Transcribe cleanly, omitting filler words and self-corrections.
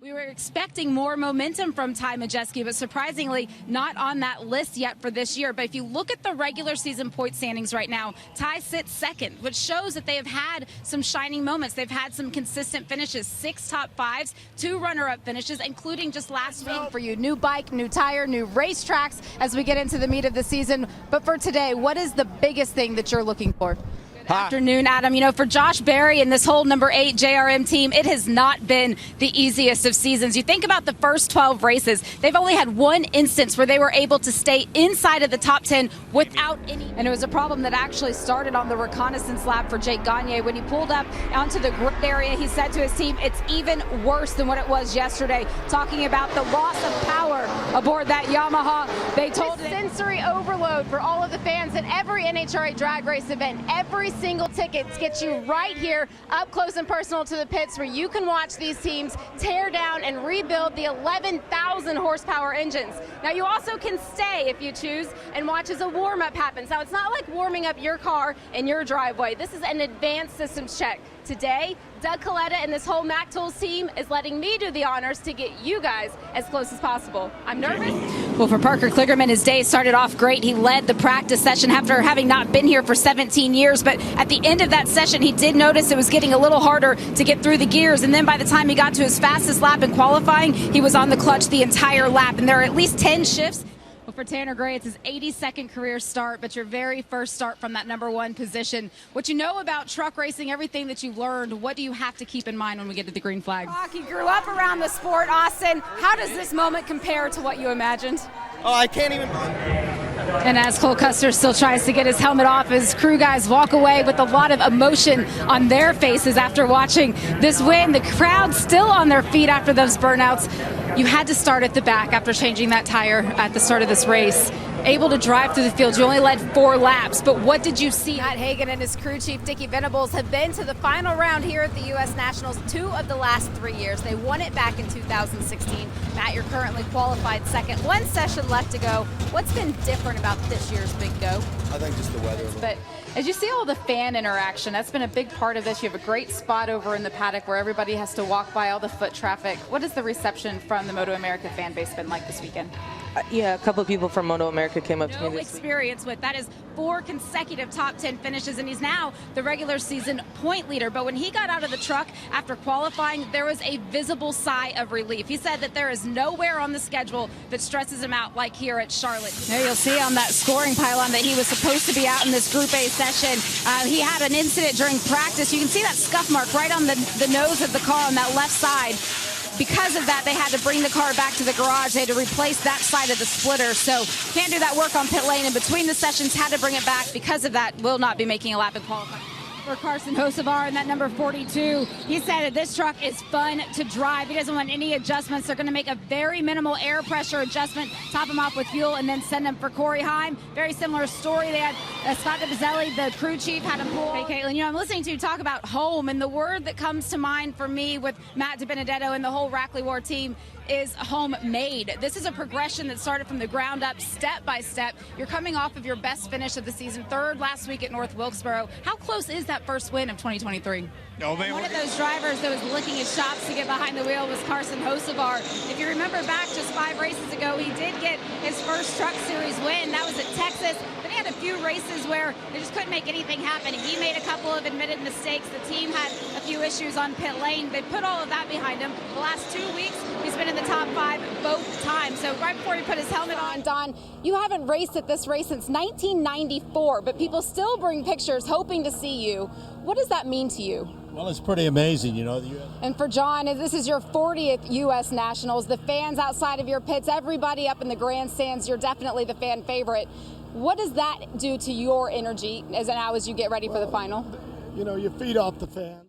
We were expecting more momentum from Ty Majeski, but surprisingly not on that list yet for this year. But if you look at the regular season point standings right now, Ty sits second, which shows that they have had some shining moments. They've had some consistent finishes, 6 top 5s, 2 runner-up finishes, including just last week. For you, new bike, new tire, new racetracks as we get into the meat of the season. But for today, what is the biggest thing that you're looking for? Afternoon, Adam. You know, for Josh Berry and this whole number 8 JRM team, it has not been the easiest of seasons. You think about the first 12 races, they've only had one instance where they were able to stay inside of the top 10 without any. And it was a problem that actually started on the reconnaissance lap for Jake Gagne. When he pulled up onto the grid area, he said to his team, it's even worse than what it was yesterday, talking about the loss of power aboard that Yamaha. They told him sensory overload for all of the fans at every NHRA drag race event. Every single ticket gets you right here up close and personal to the pits where you can watch these teams tear down and rebuild the 11,000 horsepower engines. Now you also can stay if you choose and watch as a warm-up happens. Now it's not like warming up your car in your driveway. This is an advanced systems check. Today, Doug Coletta and this whole Mac Tools team is letting me do the honors to get you guys as close as possible. I'm nervous. Well, for Parker Kligerman, his day started off great. He led the practice session after having not been here for 17 years. But at the end of that session, he did notice it was getting a little harder to get through the gears. And then by the time he got to his fastest lap in qualifying, he was on the clutch the entire lap. And there are at least 10 shifts. Well, for Tanner Gray, it's his 82nd career start, but your very first start from that number 1 position. What you know about truck racing, everything that you've learned, what do you have to keep in mind when we get to the green flag? He grew up around the sport, Austin. How does this moment compare to what you imagined? Oh, I can't even. And as Cole Custer still tries to get his helmet off, his crew guys walk away with a lot of emotion on their faces after watching this win. The crowd still on their feet after those burnouts. You had to start at the back after changing that tire at the start of this race. Able to drive through the field. You only led 4 laps, but what did you see? Matt Hagan and his crew chief, Dickie Venables, have been to the final round here at the U.S. Nationals 2 of the last 3 years. They won it back in 2016. Matt, you're currently qualified second. 1 session left to go. What's been different about this year's Big Go? I think just the weather. But as you see all the fan interaction, that's been a big part of this. You have a great spot over in the paddock where everybody has to walk by all the foot traffic. What has the reception from the Moto America fan base been like this weekend? Yeah, a couple of people from Moto America came up to me this experience with that is 4 consecutive top 10 finishes, and he's now the regular season point leader. But when he got out of the truck after qualifying, there was a visible sigh of relief. He said that there is nowhere on the schedule that stresses him out like here at Charlotte. There you'll see on that scoring pylon that he was supposed to be out in this Group A session. He had an incident during practice. You can see that scuff mark right on the nose of the car on that left side. Because of that, they had to bring the car back to the garage. They had to replace that side of the splitter. So can't do that work on pit lane. And between the sessions, had to bring it back. Because of that, will not be making a lap in qualifying. For Carson Hocevar and that number 42, he said that this truck is fun to drive. He doesn't want any adjustments. They're going to make a very minimal air pressure adjustment, top him off with fuel, and then send him for Corey Heim. Very similar story. They had Scott DeBazzelli, the crew chief, had him pull. Hey, Caitlin, you know, I'm listening to you talk about home, and the word that comes to mind for me with Matt DiBenedetto and the whole Rackley War team is homemade. This is a progression that started from the ground up, step by step. You're coming off of your best finish of the season, 3rd last week at North Wilkesboro. How close is that first win of 2023? Oh, man, one of those drivers that was licking his chops to get behind the wheel was Carson Hocevar. If you remember back just 5 races ago, he did get his first Truck Series win. That was at Texas. Then he had a few races where they just couldn't make anything happen. He made a couple of admitted mistakes. The team had a few issues on pit lane. They put all of that behind him. The last 2 weeks, he's been in the top 5 both times. So right before he put his helmet on, Don, you haven't raced at this race since 1994, but people still bring pictures hoping to see you. What does that mean to you? Well, it's pretty amazing, you know. And for John, this is your 40th U.S. Nationals. The fans outside of your pits, everybody up in the grandstands, you're definitely the fan favorite. What does that do to your energy as you get ready for the final? You know, you feed off the fans.